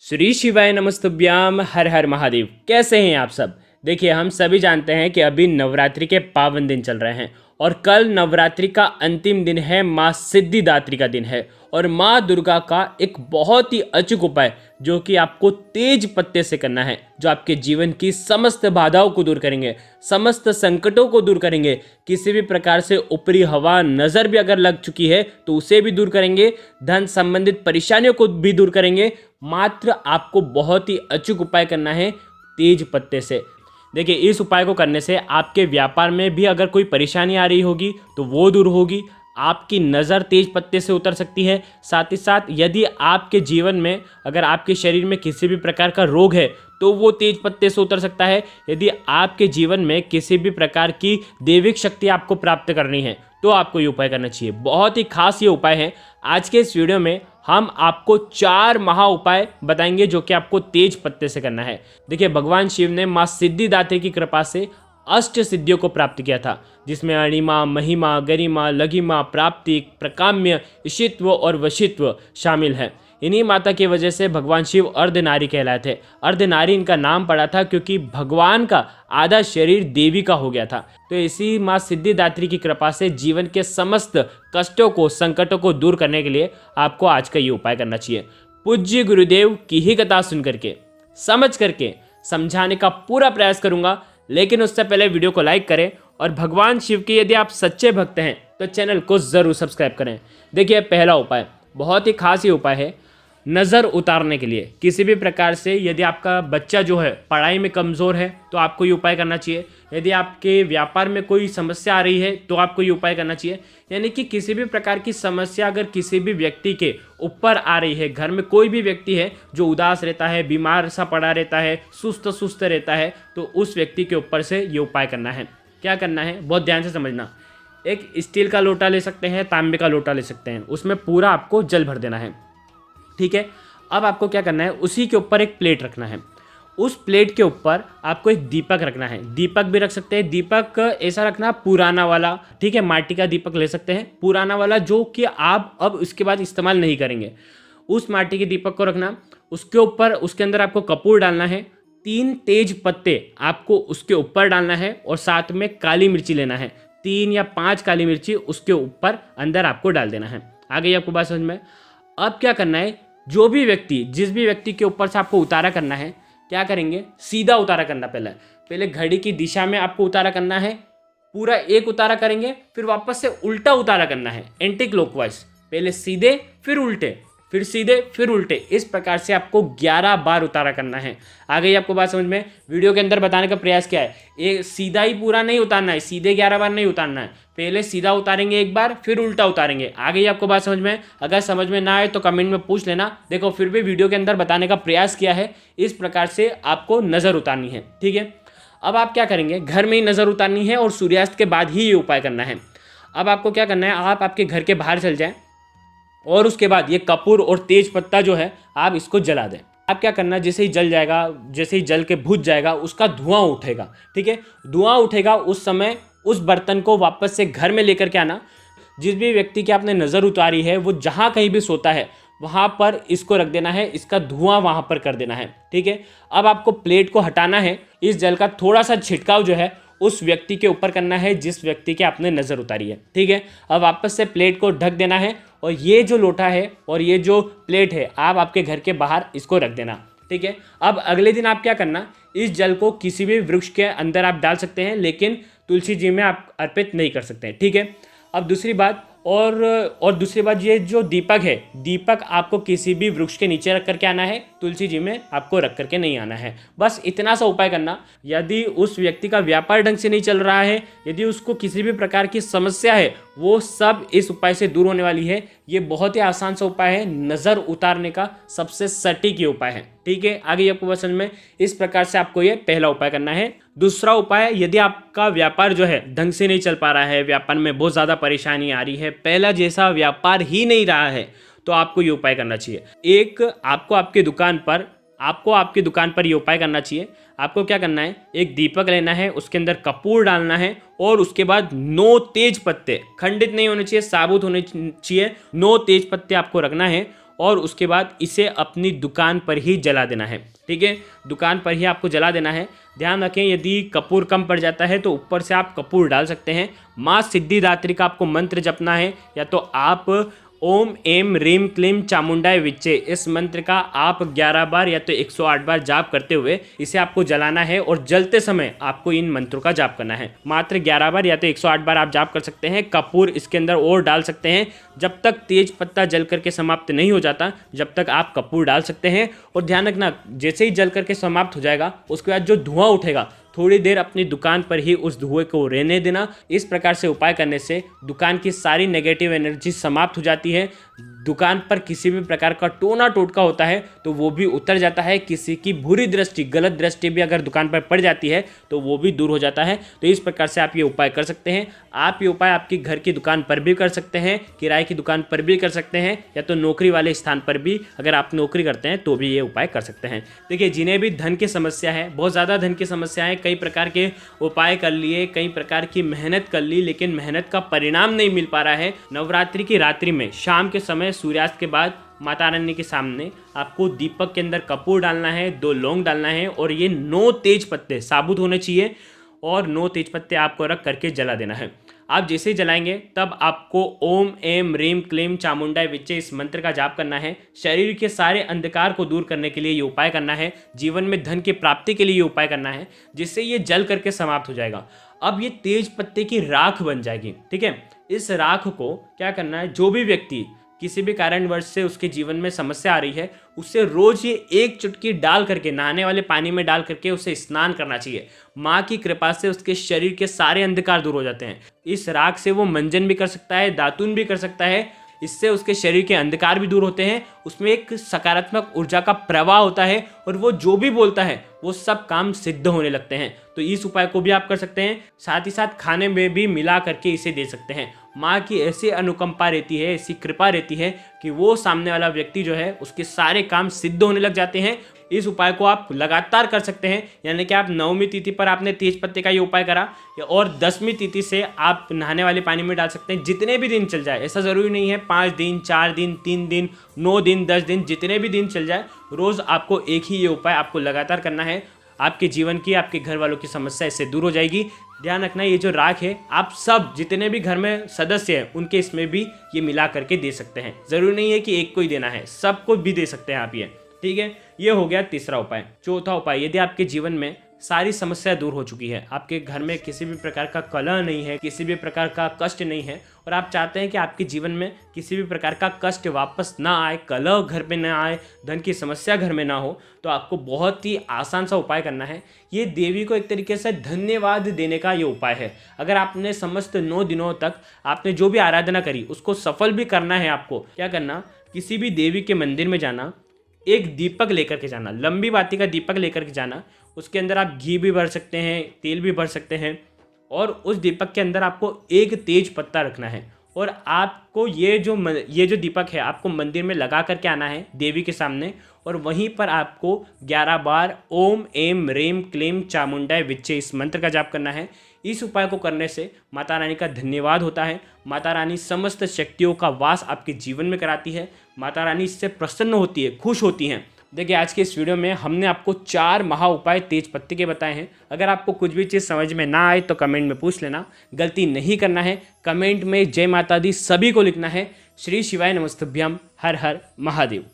श्री शिवाय नमस्तुभ्याम। हर हर महादेव। कैसे हैं आप सब? देखिए, हम सभी जानते हैं कि अभी नवरात्रि के पावन दिन चल रहे हैं और कल नवरात्रि का अंतिम दिन है, माँ सिद्धिदात्री का दिन है। और माँ दुर्गा का एक बहुत ही अचूक उपाय जो कि आपको तेज पत्ते से करना है, जो आपके जीवन की समस्त बाधाओं को दूर करेंगे, समस्त संकटों को दूर करेंगे। किसी भी प्रकार से ऊपरी हवा नज़र भी अगर लग चुकी है तो उसे भी दूर करेंगे, धन संबंधित परेशानियों को भी दूर करेंगे। मात्र आपको बहुत ही अचूक उपाय करना है तेज पत्ते से। देखिए, इस उपाय को करने से आपके व्यापार में भी अगर कोई परेशानी आ रही होगी तो वो दूर होगी, आपकी नज़र तेज पत्ते से उतर सकती है। साथ ही साथ यदि आपके जीवन में अगर आपके शरीर में किसी भी प्रकार का रोग है तो वो तेज पत्ते से उतर सकता है। यदि आपके जीवन में किसी भी प्रकार की दैविक शक्ति आपको प्राप्त करनी है तो आपको ये उपाय करना चाहिए। बहुत ही खास ये उपाय है। आज के इस वीडियो में हम आपको 4 महा उपाय बताएंगे जो कि आपको तेज पत्ते से करना है। देखिए, भगवान शिव ने माँ सिद्धिदात्री की कृपा से अष्ट सिद्धियों को प्राप्त किया था, जिसमें अणिमा, महिमा, गरिमा, लघिमा, प्राप्ति, प्रकाम्य, इशित्व और वशित्व शामिल है। इन्हीं माता की वजह से भगवान शिव अर्धनारी कहलाए थे। अर्धनारी इनका नाम पड़ा था क्योंकि भगवान का आधा शरीर देवी का हो गया था। तो इसी माँ सिद्धिदात्री की कृपा से जीवन के समस्त कष्टों को, संकटों को दूर करने के लिए आपको आज का ये उपाय करना चाहिए। पूज्य गुरुदेव की ही कथा सुन करके, समझ करके समझाने का पूरा प्रयास करूंगा, लेकिन उससे पहले वीडियो को लाइक करें और भगवान शिव के यदि आप सच्चे भक्त हैं तो चैनल को ज़रूर सब्सक्राइब करें। देखिए, पहला उपाय बहुत ही खास ये उपाय है नज़र उतारने के लिए। किसी भी प्रकार से यदि आपका बच्चा जो है पढ़ाई में कमज़ोर है तो आपको ये उपाय करना चाहिए। यदि आपके व्यापार में कोई समस्या आ रही है तो आपको ये उपाय करना चाहिए। यानी कि किसी भी प्रकार की समस्या अगर किसी भी व्यक्ति के ऊपर आ रही है, घर में कोई भी व्यक्ति है जो उदास रहता है, बीमार सा पड़ा रहता है, सुस्त रहता है, तो उस व्यक्ति के ऊपर से ये उपाय करना है। क्या करना है, बहुत ध्यान से समझना। एक स्टील का लोटा ले सकते हैं, तांबे का लोटा ले सकते हैं, उसमें पूरा आपको जल भर देना है। ठीक है। अब आपको क्या करना है, उसी के ऊपर एक प्लेट रखना है। उस प्लेट के ऊपर आपको एक दीपक रखना है। दीपक भी रख सकते हैं, दीपक ऐसा रखना पुराना वाला, ठीक है, माटी का दीपक ले सकते हैं, पुराना वाला जो कि आप अब उसके बाद इस्तेमाल नहीं करेंगे। उस माटी के दीपक को रखना, उसके ऊपर, उसके अंदर आपको कपूर डालना है, 3 तेज पत्ते आपको उसके ऊपर डालना है और साथ में काली मिर्ची लेना है। 3 या 5 काली मिर्ची उसके ऊपर अंदर आपको डाल देना है। आ गई आपको बात समझ में? अब क्या करना है, जो भी व्यक्ति, जिस भी व्यक्ति के ऊपर से आपको उतारा करना है, क्या करेंगे, सीधा उतारा करना। पहले घड़ी की दिशा में आपको उतारा करना है। पूरा एक उतारा करेंगे, फिर वापस से उल्टा उतारा करना है, एंटी क्लॉकवाइज। पहले सीधे, फिर उल्टे, फिर सीधे, फिर उल्टे। इस प्रकार से आपको 11 बार उतारा करना है। आ गई आपको बात समझ में? वीडियो के अंदर बताने का प्रयास क्या है, ये सीधा ही पूरा नहीं उतारना है, सीधे 11 बार नहीं उतारना है। पहले सीधा उतारेंगे एक बार, फिर उल्टा उतारेंगे। आ गई आपको बात समझ में? अगर समझ में ना आए तो कमेंट में पूछ लेना। देखो, फिर भी वीडियो के अंदर बताने का प्रयास किया है। इस प्रकार से आपको नज़र उतारनी है। ठीक है। अब आप क्या करेंगे, घर में ही नज़र उतारनी है और सूर्यास्त के बाद ही ये उपाय करना है। अब आपको क्या करना है, आप आपके घर के बाहर चल जाएं और उसके बाद ये कपूर और तेज पत्ता जो है आप इसको जला दें। आप क्या करना, जैसे ही जल जाएगा, जैसे ही जल के बुझ जाएगा, उसका धुआं उठेगा। ठीक है, धुआं उठेगा, उस समय उस बर्तन को वापस से घर में लेकर के आना। जिस भी व्यक्ति की आपने नज़र उतारी है वो जहाँ कहीं भी सोता है वहाँ पर इसको रख देना है, इसका धुआं वहाँ पर कर देना है। ठीक है। अब आपको प्लेट को हटाना है। इस जल का थोड़ा सा छिड़काव जो है उस व्यक्ति के ऊपर करना है जिस व्यक्ति के आपने नज़र उतारी है। ठीक है। अब वापस से प्लेट को ढक देना है और ये जो लोटा है और ये जो प्लेट है आप आपके घर के बाहर इसको रख देना। ठीक है। अब अगले दिन आप क्या करना, इस जल को किसी भी वृक्ष के अंदर आप डाल सकते हैं, लेकिन तुलसी जी में आप अर्पित नहीं कर सकते हैं। ठीक है। अब दूसरी बात, और दूसरी बात, ये जो दीपक है, दीपक आपको किसी भी वृक्ष के नीचे रख करके आना है, तुलसी जी में आपको रख करके नहीं आना है। बस इतना सा उपाय करना। यदि उस व्यक्ति का व्यापार ढंग से नहीं चल रहा है, यदि उसको किसी भी प्रकार की समस्या है, वो सब इस उपाय से दूर होने वाली है। ये बहुत ही आसान सा उपाय है, नज़र उतारने का सबसे सटीक ये उपाय है। ठीक है। आगे आपको समझ में? इस प्रकार से आपको ये पहला उपाय करना है। दूसरा उपाय, यदि आपका व्यापार जो है ढंग से नहीं चल पा रहा है, व्यापार में बहुत ज़्यादा परेशानी आ रही है, पहला जैसा व्यापार ही नहीं रहा है, तो आपको ये उपाय करना चाहिए। आपको आपकी दुकान पर ये उपाय करना चाहिए। आपको क्या करना है, एक दीपक लेना है, उसके अंदर कपूर डालना है और उसके बाद 9 तेज पत्ते, खंडित नहीं होने चाहिए, साबुत होने चाहिए, 9 तेज पत्ते आपको रखना है और उसके बाद इसे अपनी दुकान पर ही जला देना है। ठीक है, दुकान पर ही आपको जला देना है। ध्यान रखें, यदि कपूर कम पड़ जाता है तो ऊपर से आप कपूर डाल सकते हैं। माँ सिद्धिदात्री का आपको मंत्र जपना है, या तो आप ओम एम रीम क्लीम चामुंडाय विच्चे, इस मंत्र का आप 11 बार या तो 108 बार जाप करते हुए इसे आपको जलाना है, और जलते समय आपको इन मंत्रों का जाप करना है। मात्र 11 बार या तो 108 बार आप जाप कर सकते हैं। कपूर इसके अंदर और डाल सकते हैं, जब तक तेज पत्ता जल करके समाप्त नहीं हो जाता जब तक आप कपूर डाल सकते हैं। और ध्यान रखना, जैसे ही जल करके समाप्त हो जाएगा उसके बाद जो धुआं उठेगा थोड़ी देर अपनी दुकान पर ही उस धुएं को रहने देना। इस प्रकार से उपाय करने से दुकान की सारी नेगेटिव एनर्जी समाप्त हो जाती है। दुकान पर किसी भी प्रकार का टोना टोटका होता है तो वो भी उतर जाता है। किसी की बुरी दृष्टि, गलत दृष्टि भी अगर दुकान पर पड़ जाती है तो वो भी दूर हो जाता है। तो इस प्रकार से आप ये उपाय कर सकते हैं। आप ये उपाय आपकी घर की दुकान पर भी कर सकते हैं, किराए की दुकान पर भी कर सकते हैं, या तो नौकरी वाले स्थान पर भी अगर आप नौकरी करते हैं तो भी ये उपाय कर सकते हैं। देखिए, जिन्हें भी धन की समस्या है, बहुत ज़्यादा धन की समस्या है, कई प्रकार के उपाय कर लिए, कई प्रकार की मेहनत कर ली, लेकिन मेहनत का परिणाम नहीं मिल पा रहा है। नवरात्रि की रात्रि में शाम के समय सूर्यास्त के बाद माता रानी के सामने आपको दीपक के अंदर कपूर डालना है, 2 लौंग डालना है, और ये 9 तेज पत्ते साबुत होने चाहिए, और 9 तेज पत्ते आपको रख करके जला देना है। आप जैसे ही जलाएंगे तब आपको ओम एम रीम क्लीम चामुंडाय विच्चे इस मंत्र का जाप करना है। शरीर के सारे अंधकार को दूर करने के लिए ये उपाय करना है। जीवन में धन की प्राप्ति के लिए ये उपाय करना है, जिससे ये जल करके समाप्त हो जाएगा। अब ये तेज पत्ते की राख बन जाएगी। ठीक है, इस राख को क्या करना है, जो भी व्यक्ति किसी भी कारणवश से उसके जीवन में समस्या आ रही है उससे रोज ये 1 चुटकी डाल करके नहाने वाले पानी में डाल करके उसे स्नान करना चाहिए। माँ की कृपा से उसके शरीर के सारे अंधकार दूर हो जाते हैं। इस राख से वो मंजन भी कर सकता है, दातुन भी कर सकता है। इससे उसके शरीर के अंधकार भी दूर होते हैं। उसमें एक सकारात्मक ऊर्जा का प्रवाह होता है, और वो जो भी बोलता है वो सब काम सिद्ध होने लगते हैं। तो इस उपाय को भी आप कर सकते हैं। साथ ही साथ खाने में भी मिला करके इसे दे सकते हैं। माँ की ऐसी अनुकंपा रहती है, ऐसी कृपा रहती है कि वो सामने वाला व्यक्ति जो है उसके सारे काम सिद्ध होने लग जाते हैं। इस उपाय को आप लगातार कर सकते हैं, यानी कि आप 9वीं तिथि पर आपने तेज पत्ते का ये उपाय करा, और 10वीं तिथि से आप नहाने वाले पानी में डाल सकते हैं। जितने भी दिन चल जाए, ऐसा ज़रूरी नहीं है 5 दिन, 4 दिन, 3 दिन, 9 दिन, 10 दिन, जितने भी दिन चल जाए, रोज़ आपको एक ही ये उपाय आपको लगातार करना है। आपके जीवन की, आपके घर वालों की समस्या इससे दूर हो जाएगी। ध्यान रखना, ये जो राख है आप सब जितने भी घर में सदस्य हैं उनके इसमें भी ये मिला करके दे सकते हैं। ज़रूरी नहीं है कि एक को ही देना है, सबको भी दे सकते हैं आप ये। ठीक है, ये हो गया तीसरा उपाय। चौथा उपाय, यदि आपके जीवन में सारी समस्या दूर हो चुकी है, आपके घर में किसी भी प्रकार का कलह नहीं है, किसी भी प्रकार का कष्ट नहीं है, और आप चाहते हैं कि आपके जीवन में किसी भी प्रकार का कष्ट वापस ना आए, कलह घर में ना आए, धन की समस्या घर में ना हो, तो आपको बहुत ही आसान सा उपाय करना है। ये देवी को एक तरीके से धन्यवाद देने का ये उपाय है। अगर आपने समस्त 9 दिनों तक आपने जो भी आराधना करी उसको सफल भी करना है, आपको क्या करना, किसी भी देवी के मंदिर में जाना, एक दीपक लेकर के जाना, लंबी बाती का दीपक लेकर के जाना। उसके अंदर आप घी भी भर सकते हैं, तेल भी भर सकते हैं, और उस दीपक के अंदर आपको एक तेज पत्ता रखना है, और आपको ये जो दीपक है आपको मंदिर में लगा करके आना है देवी के सामने, और वहीं पर आपको 11 बार ओम एम रीम क्लीम चामुंडाय विच्चे इस मंत्र का जाप करना है। इस उपाय को करने से माता रानी का धन्यवाद होता है। माता रानी समस्त शक्तियों का वास आपके जीवन में कराती है। माता रानी इससे प्रसन्न होती है, खुश होती हैं। देखिए, आज के इस वीडियो में हमने आपको 4 महा उपाय तेज पत्ते के बताए हैं। अगर आपको कुछ भी चीज़ समझ में ना आए तो कमेंट में पूछ लेना, गलती नहीं करना है। कमेंट में जय माता दी सभी को लिखना है। श्री शिवाय नमस्तुभ्यम, हर हर महादेव।